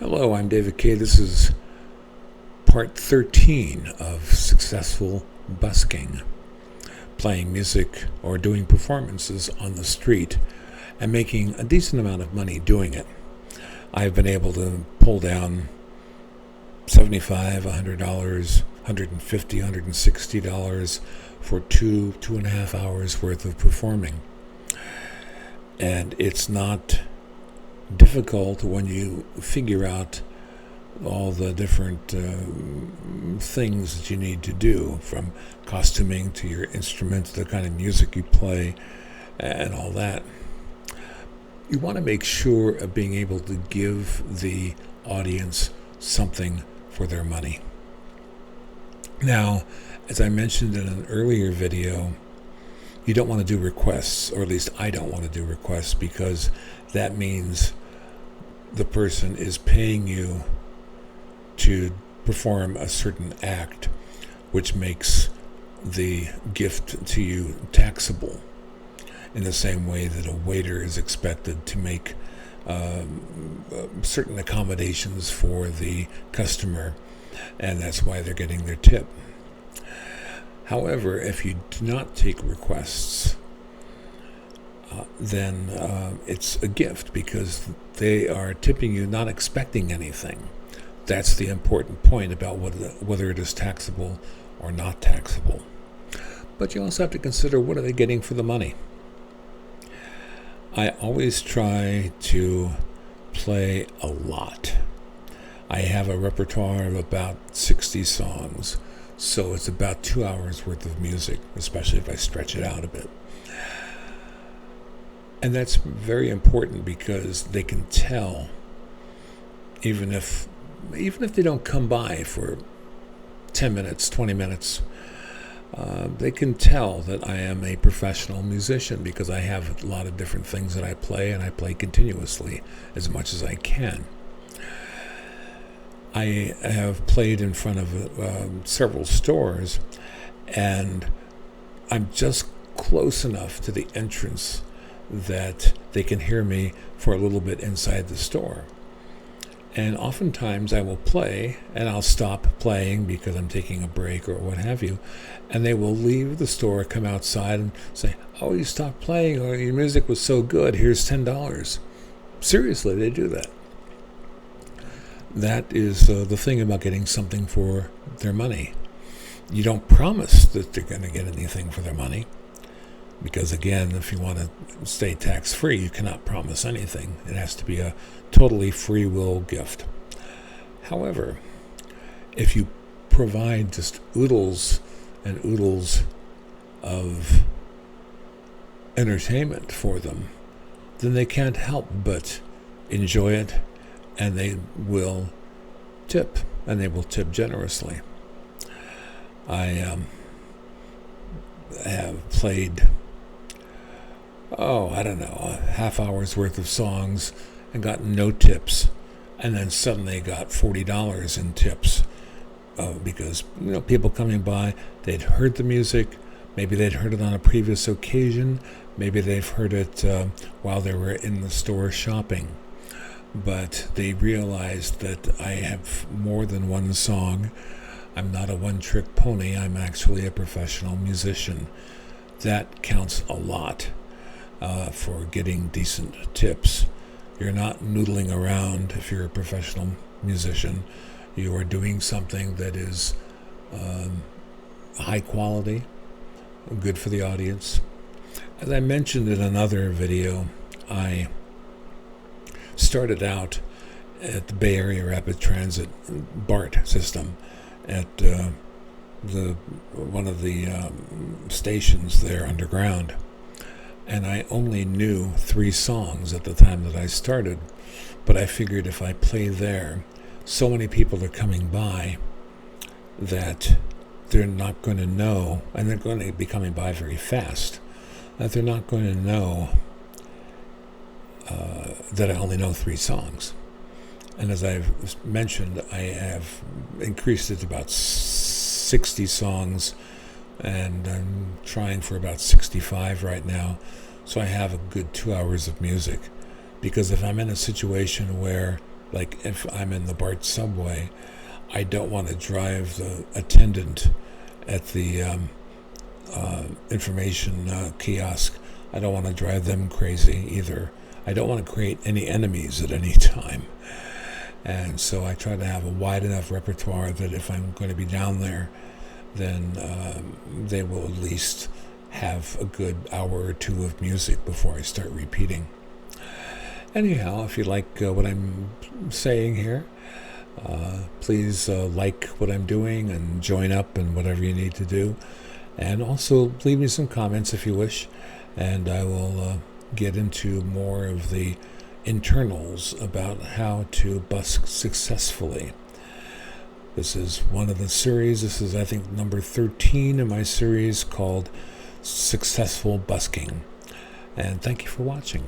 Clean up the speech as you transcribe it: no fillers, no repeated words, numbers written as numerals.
Hello, I'm David K. This is part 13 of successful busking, playing music or doing performances on the street and making a decent amount of money doing it. I've been able to pull down $75, $100, $150, $160 for 2.5 hours worth of performing. And it's not difficult when you figure out all the different things that you need to do, from costuming to your instruments, the kind of music you play, and all that. You want to make sure of being able to give the audience something for their money. Now, as I mentioned in an earlier video, you don't want to do requests, or at least I don't want to do requests, because that means the person is paying you to perform a certain act, which makes the gift to you taxable, in the same way that a waiter is expected to make certain accommodations for the customer, and that's why they're getting their tip. However, if you do not take requests, then it's a gift, because they are tipping you not expecting anything. That's the important point about whether it is taxable or not taxable. But you also have to consider, what are they getting for the money? I always try to play a lot. I have a repertoire of about 60 songs, so it's about 2 hours worth of music, especially if I stretch it out a bit. And that's very important, because they can tell, even if they don't come by for 10 minutes, 20 minutes, they can tell that I am a professional musician, because I have a lot of different things that I play, and I play continuously as much as I can. I have played in front of several stores, and I'm just close enough to the entrance that they can hear me for a little bit inside the store. And oftentimes I will play, and I'll stop playing because I'm taking a break or what have you, and they will leave the store, come outside and say, "Oh, you stopped playing, or your music was so good, here's $10. Seriously, they do that. That is the thing about getting something for their money. You don't promise that they're going to get anything for their money, because, again, if you want to stay tax-free, you cannot promise anything. It has to be a totally free will gift. However, if you provide just oodles and oodles of entertainment for them, then they can't help but enjoy it, and they will tip, and they will tip generously. I have played, I don't know, a half hour's worth of songs and got no tips, and then suddenly got $40 in tips, because people coming by, they'd heard the music, maybe they'd heard it on a previous occasion, maybe they've heard it while they were in the store shopping, but they realized that I have more than one song. I'm not a one-trick pony. I'm actually a professional musician. That counts a lot for getting decent tips. You're not noodling around if you're a professional musician. You are doing something that is high quality, good for the audience. As I mentioned in another video, I started out at the Bay Area Rapid Transit BART system at one of the stations there underground. And I only knew 3 songs at the time that I started, but I figured if I play there, so many people are coming by that they're not going to know, and they're going to be coming by very fast, that they're not going to know that I only know 3 songs. And as I've mentioned, I have increased it to about 60 songs, and I'm trying for about 65 right now, so I have a good 2 hours of music. Because if I'm in a situation where Like if I'm in the BART subway, I don't want to drive the attendant at the information kiosk. I don't want to drive them crazy either. I don't want to create any enemies at any time. And so I try to have a wide enough repertoire that if I'm going to be down there, then they will at least have a good hour or two of music before I start repeating. Anyhow, if you like what I'm saying here, please like what I'm doing and join up and whatever you need to do. And also leave me some comments if you wish, and I will get into more of the internals about how to busk successfully. This is one of the series. This is, I think, number 13 in my series called Successful Busking. And thank you for watching.